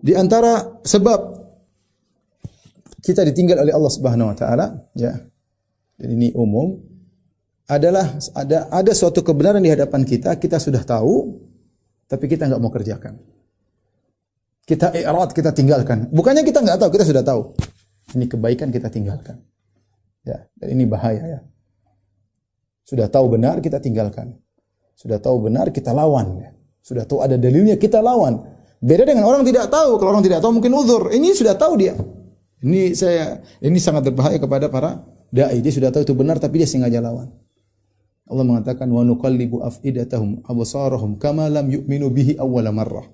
Di antara sebab kita ditinggal oleh Allah Subhanahu wa taala, ya. Dan ini umum, adalah ada suatu kebenaran di hadapan kita, kita sudah tahu tapi kita enggak mau kerjakan. Kita i'rad, kita tinggalkan. Bukannya kita enggak tahu, kita sudah tahu. Ini kebaikan kita tinggalkan. Ya, dan ini bahaya ya. Sudah tahu benar kita tinggalkan. Sudah tahu benar kita lawan ya. Sudah tahu ada dalilnya kita lawan. Beda dengan orang tidak tahu. Kalau orang tidak tahu mungkin uzur. Ini sudah tahu dia. Ini sangat berbahaya kepada para dai. Dia sudah tahu itu benar tapi dia sengaja lawan. Allah mengatakan wa nuqallibu afidatahum absarahum kama lam yu'minu bihi awwala marrah.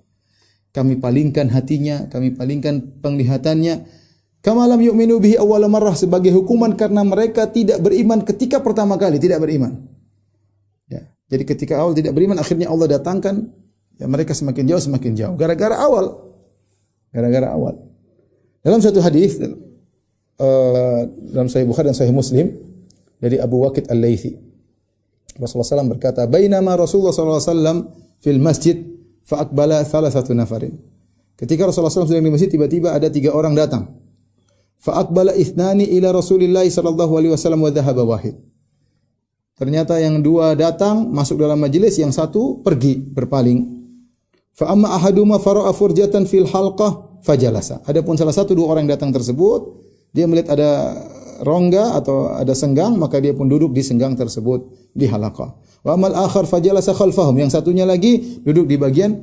Kami palingkan hatinya, kami palingkan penglihatannya kama lam yu'minu bihi awwala marrah, sebagai hukuman karena mereka tidak beriman ketika pertama kali tidak beriman. Ya. Jadi ketika awal tidak beriman, akhirnya Allah datangkan ya mereka semakin jauh gara-gara awal. Gara-gara awal. Dalam suatu hadis dalam Sahih Bukhari dan Sahih Muslim dari Abu Waqid Al-Laitsi, Rasulullah SAW berkata, "Bainama Rasulullah SAW fil masjid fa aqbala thalathatu nafarin." Ketika Rasulullah SAW sedang di masjid, tiba-tiba ada 3 orang datang. Fa aqbala ithnani ila Rasulillah sallallahu alaihi wasallam wa dhahaba wahid. Ternyata yang 2 datang masuk dalam majelis, yang 1 pergi berpaling. Fa amma ahaduma fara'a furjatan fil halqah fajalasa. Adapun salah satu 2 orang yang datang tersebut, dia melihat ada rongga atau ada senggang, maka dia pun duduk di senggang tersebut di halaqah. Wa amal akhar fajalasa khalfahum. Yang satunya lagi duduk di bagian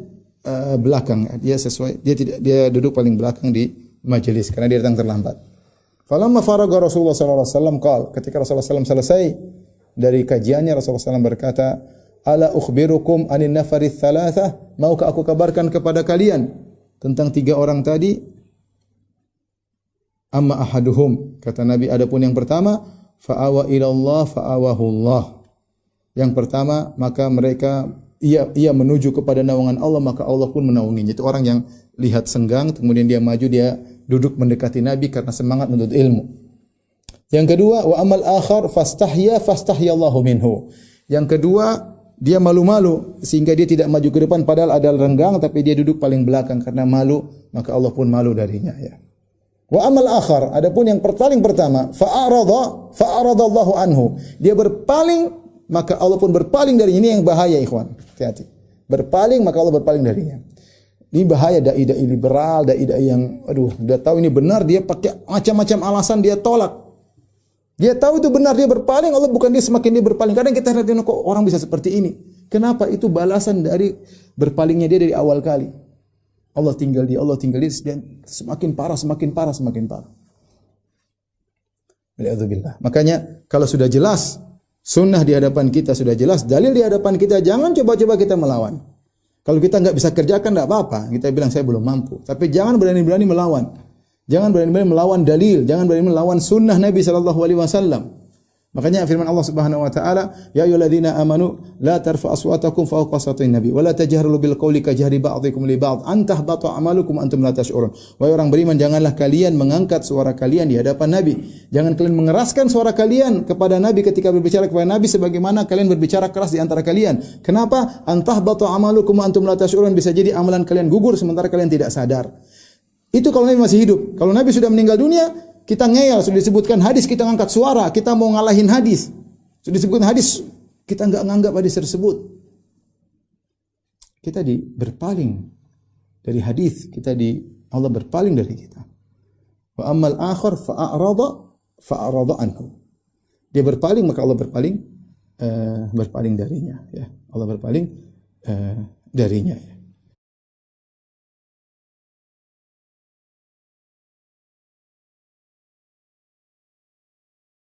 belakang. Dia duduk paling belakang di majelis karena dia datang terlambat. Falamma faraga Rasulullah sallallahu alaihi wasallam qala, ketika Rasulullah sallallahu selesai dari kajiannya, Rasulullah sallallahu berkata, "Ala ukhbirukum anin nafari tsalatsah?" Maukah aku kabarkan kepada kalian tentang 3 orang tadi? Amma ahaduhum, kata Nabi, adapun yang pertama, fa'awa ilallah fa'awahullah. Yang pertama, maka ia menuju kepada naungan Allah, maka Allah pun menaunginya. Itu orang yang lihat senggang, kemudian dia maju, dia duduk mendekati Nabi karena semangat menuntut ilmu. Yang kedua, wa amal akhar fastahyallahu minhu. Yang kedua, dia malu-malu sehingga dia tidak maju ke depan padahal ada renggang, tapi dia duduk paling belakang karena malu, maka Allah pun malu darinya ya. Wa amal akhar, adapun yang paling pertama, fa'aradallahu anhu. Dia berpaling, maka Allah pun berpaling darinya. Ini yang bahaya, ikhwan. Hati-hati. Berpaling, maka Allah berpaling darinya. Ini bahaya, dai-dai liberal, dai-dai yang udah tahu ini benar, dia pakai macam-macam alasan, dia tolak. Dia tahu itu benar, dia berpaling, Allah bukan dia semakin dia berpaling. Kadang kita lihat kok orang bisa seperti ini. Kenapa? Itu balasan dari berpalingnya dia dari awal kali. Allah tinggal dia, dan semakin parah. Waliyadzubillah. Makanya kalau sudah jelas sunnah di hadapan kita, sudah jelas dalil di hadapan kita, jangan coba-coba kita melawan. Kalau kita enggak bisa kerjakan enggak apa-apa, kita bilang saya belum mampu. Tapi jangan berani-berani melawan. Jangan berani-berani melawan dalil, jangan berani melawan sunnah Nabi sallallahu alaihi wasallam. Makanya firman Allah Subhanahu wa taala, ya ayyuhalladzina amanu la tarfa'u aswatakum fawqa sawtin nabi wa la tajharu bil qawli kajhari ba'dikum li ba'd an tahbata a'malukum antum la tash'urun. Wahai orang beriman, janganlah kalian mengangkat suara kalian di hadapan Nabi. Jangan kalian mengeraskan suara kalian kepada Nabi ketika berbicara kepada Nabi sebagaimana kalian berbicara keras di antara kalian. Kenapa? An tahbata a'malukum antum la tash'urun, bisa jadi amalan kalian gugur sementara kalian tidak sadar. Itu kalau Nabi masih hidup. Kalau Nabi sudah meninggal dunia, kita ngeyel, sudah disebutkan hadis, kita ngangkat suara, kita mau ngalahin hadis. Sudah disebutkan hadis, kita enggak nganggap hadis tersebut. Kita berpaling dari hadis, Allah berpaling dari kita. Wa ammal akhar fa'arada anhu. Dia berpaling, maka Allah berpaling darinya ya. Allah berpaling darinya ya.